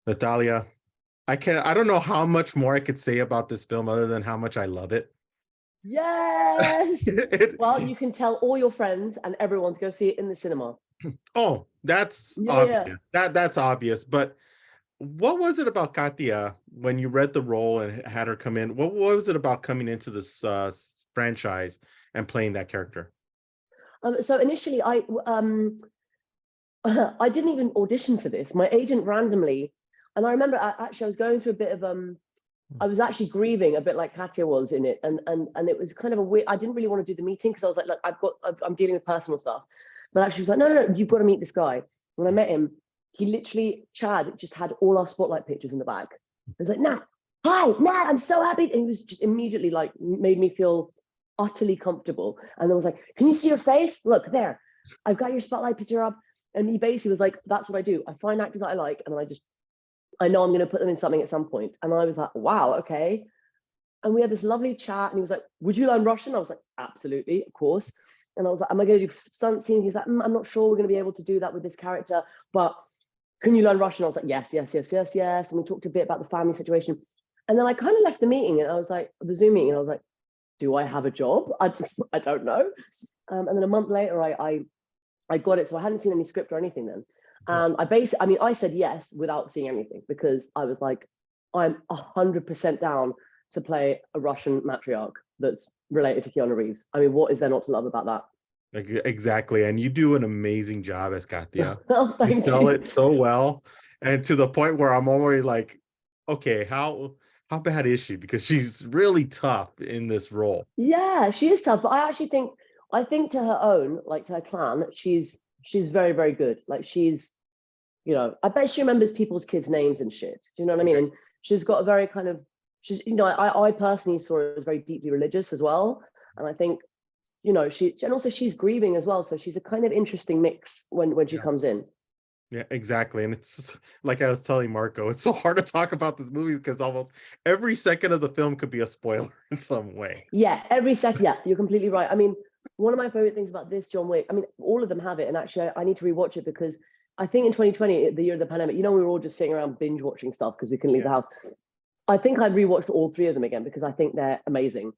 Natalia, I don't know how much more I could say about this film other than how much I love it. Yes. It- Well, you can tell all your friends and everyone to go see it in the cinema. oh, that's Yeah, yeah. obvious. That's obvious. But what was it about Katia when you read the role and had her come in? What was it about coming into this franchise and playing that character? So initially, I didn't even audition for this. My agent randomly, and I remember actually I was going through a bit of I was actually grieving a bit like Katia was in it, and it was kind of a weird. I didn't really want to do the meeting because I was like, look, I'm dealing with personal stuff, but actually she was like, no, you've got to meet this guy. When I met him, he literally Chad just had all our spotlight pictures in the bag. He was like, Nat, hi, Nat, I'm so happy, and he was just immediately like made me feel utterly comfortable, and then was like, can you see your face? Look there, I've got your spotlight picture up. And he basically was like, that's what I do. I find actors that I like, and then I know I'm going to put them in something at some point. And I was like, wow, okay. And we had this lovely chat, and he was like, would you learn Russian? I was like, absolutely, of course. And I was like, am I going to do stunt scene? He's like, I'm not sure we're going to be able to do that with this character, but can you learn Russian? I was like, yes. And we talked a bit about the family situation. And then I kind of left the meeting, and I was like, the Zoom meeting, and I was like, do I have a job? I don't know. And then a month later, I got it. So I hadn't seen any script or anything then. I said yes without seeing anything because I was like, I'm 100% down to play a Russian matriarch that's related to Keanu Reeves. I mean, what is there not to love about that? Exactly. And you do an amazing job as Katia. Oh, You thank sell you. it so well. And to the point where I'm already like, okay, how bad is she? Because she's really tough in this role. Yeah, she is tough, but I think to her own, like to her clan, she's very, very good. Like I bet she remembers people's kids' names and shit. Do you know what I mean? Okay. And she's got a very kind of, I personally saw her as very deeply religious as well. And I think, and also she's grieving as well. So she's a kind of interesting mix when she Yeah. comes in. Yeah, exactly. And it's like I was telling Marco, it's so hard to talk about this movie because almost every second of the film could be a spoiler in some way. Yeah, every second. Yeah, you're completely right. I mean, one of my favorite things about this John Wick, I mean, all of them have it. And actually, I need to rewatch it because I think in 2020, the year of the pandemic, we were all just sitting around binge watching stuff because we couldn't leave the house. I think I rewatched all three of them again because I think they're amazing.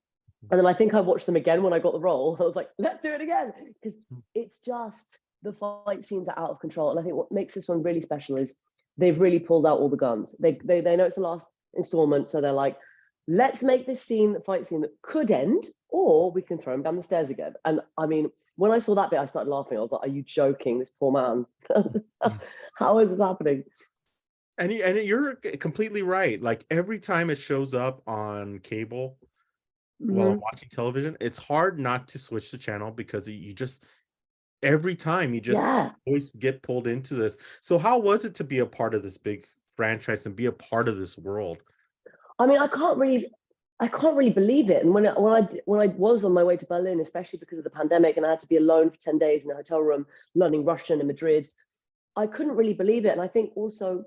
And then I think I watched them again when I got the role. I was like, let's do it again. Because it's just the fight scenes are out of control. And I think what makes this one really special is they've really pulled out all the guns. They know it's the last installment. So they're like, let's make this fight scene that could end, or we can throw him down the stairs again. And I mean, when I saw that bit, I started laughing. I was like, are you joking? This poor man. How is this happening? And you're completely right. Like every time it shows up on cable while I'm watching television, it's hard not to switch the channel because you just every time you just Yeah. always get pulled into this. So how was it to be a part of this big franchise and be a part of this world? I mean, I can't really believe it. And when I was on my way to Berlin, especially because of the pandemic, and I had to be alone for 10 days in a hotel room learning Russian in Madrid, I couldn't really believe it. And I think also,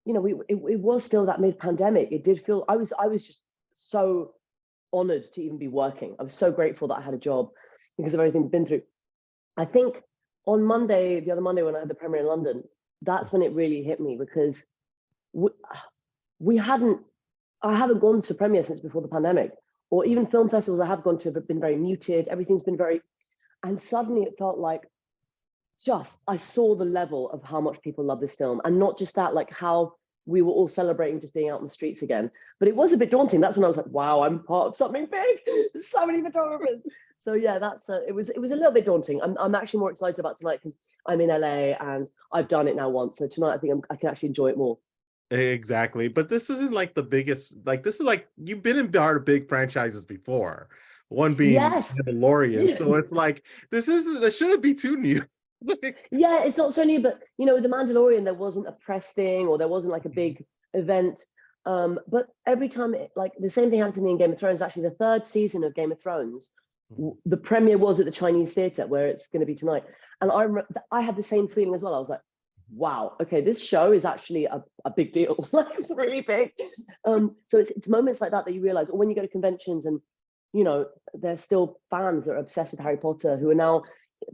it was still that mid-pandemic. It did feel I was just so honored to even be working. I was so grateful that I had a job because of everything we've been through. I think on Monday, the other Monday when I had the premiere in London, that's when it really hit me because I haven't gone to premiere since before the pandemic, or even film festivals I have gone to have been very muted. Everything's been and suddenly it felt like I saw the level of how much people love this film. And not just that, like how we were all celebrating just being out in the streets again. But it was a bit daunting. That's when I was like, wow, I'm part of something big. There's so many photographers. So yeah, it was a little bit daunting. I'm actually more excited about tonight because I'm in LA and I've done it now once. So tonight I think I can actually enjoy it more. Exactly. But this isn't like the biggest, like this is like you've been in part of big franchises before. One being Yes. Mandalorian. So it's like this shouldn't be too new. Yeah, it's not so new, but with the Mandalorian, there wasn't a press thing or there wasn't like a big event. But every time, like the same thing happened to me in Game of Thrones. Actually, the third season of Game of Thrones, the premiere was at the Chinese theater where it's going to be tonight, and I had the same feeling as well. I was like, wow, okay, this show is actually a big deal. Like it's really big. So it's moments like that you realize, or when you go to conventions and there's still fans that are obsessed with Harry Potter who are now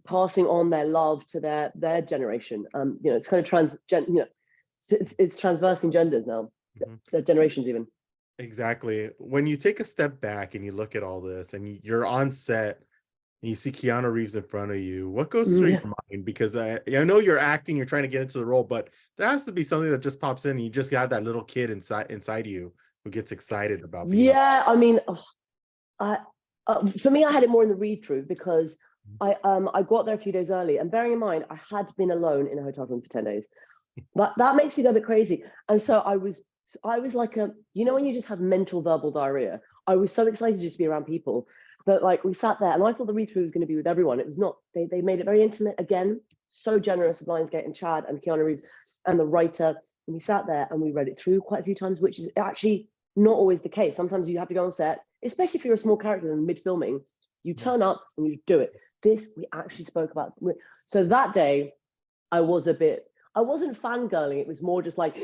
passing on their love to their generation. It's kind of it's transversing genders now, generations even. Exactly. When you take a step back and you look at all this and you're on set and you see Keanu Reeves in front of you, what goes through your mind? Because I know you're acting, you're trying to get into the role, but there has to be something that just pops in and you just got that little kid inside you who gets excited about being I mean, for me, I had it more in the read-through because I got there a few days early, and bearing in mind I had been alone in a hotel room for 10 days. But that makes you go a bit crazy. And so I was like when you just have mental verbal diarrhea. I was so excited just to be around people. But like we sat there and I thought the read-through was going to be with everyone. It was not. They made it very intimate again, so generous of Lionsgate and Chad and Keanu Reeves and the writer. And we sat there and we read it through quite a few times, which is actually not always the case. Sometimes you have to go on set, especially if you're a small character and mid-filming, you turn up and you do it. This we actually spoke about. So that day I wasn't fangirling. It was more just like,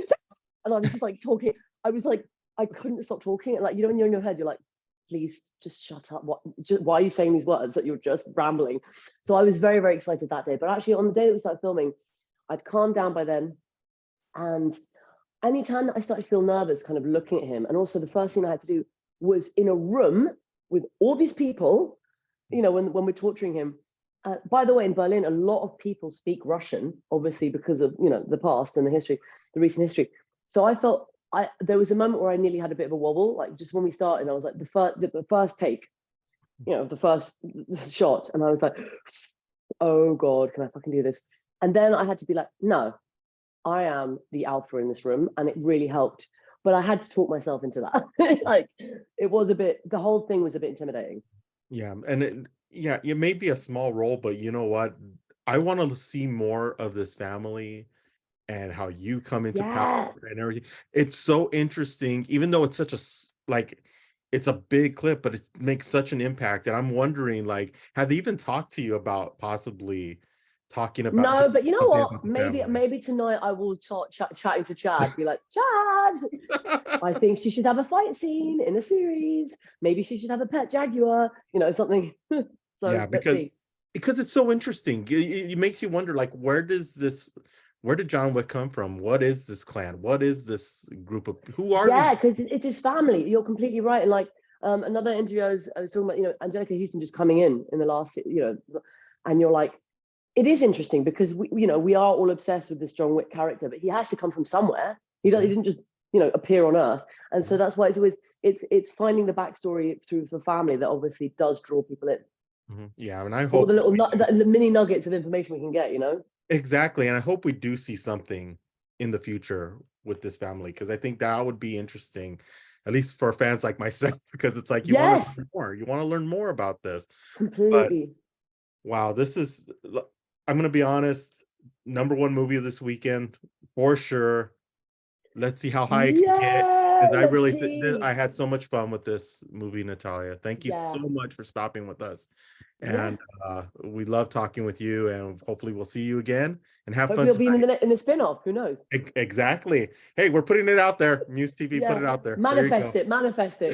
and I was just like talking. I was like, I couldn't stop talking. And like, when you're in your head, you're like, please just shut up. Why are you saying these words that you're just rambling? So I was very, very excited that day. But actually on the day that we started filming, I'd calmed down by then. And anytime that I started to feel nervous, kind of looking at him, and also the first thing I had to do was in a room with all these people, when we're torturing him. By the way, in Berlin, a lot of people speak Russian, obviously because of the past and the recent history. So I felt there was a moment where I nearly had a bit of a wobble, like just when we started. I was like the first take, the first shot, and I was like, oh God, can I fucking do this? And then I had to be like, no, I am the alpha in this room, and it really helped. But I had to talk myself into that. Like the whole thing was a bit intimidating. Yeah, and it may be a small role, but you know what? I want to see more of this family and how you come into power and everything. It's so interesting, even though it's such it's a big clip, but it makes such an impact. And I'm wondering, like, have they even talked to you about possibly talking about? No, but you know what? Maybe tonight I will chatting to Chad, be like, Chad, I think she should have a fight scene in a series. Maybe she should have a pet jaguar, something. So yeah, because it's so interesting. It makes you wonder, like, where did John Wick come from? What is this clan? What is this group of who are? Yeah, because it is family. You're completely right. And like another interview, I was talking about, Angelica Houston just coming in the last, and you're like, it is interesting because we are all obsessed with this John Wick character, but he has to come from somewhere. He didn't just appear on Earth, and so that's why it's always it's finding the backstory through the family that obviously does draw people in. Yeah, and I hope all the little the mini nuggets of information we can get. Exactly, and I hope we do see something in the future with this family, because I think that would be interesting, at least for fans like myself, because it's like you want to learn more. You want to learn more about this. Completely. But, wow, this is. I'm going to be honest, #1 movie of this weekend for sure. Let's see how high it can get. Because I had so much fun with this movie, Natalia. Thank you so much for stopping with us. And we love talking with you, and hopefully we'll see you again and have fun. You'll be in the spin-off. Who knows? Exactly. Hey, we're putting it out there. MUSE TV, put it out there. Manifest it.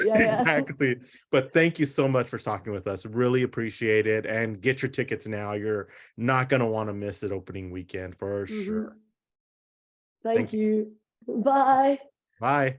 Yeah, exactly. But thank you so much for talking with us. Really appreciate it. And get your tickets now. You're not going to want to miss it opening weekend for sure. Thank you. Bye. Bye.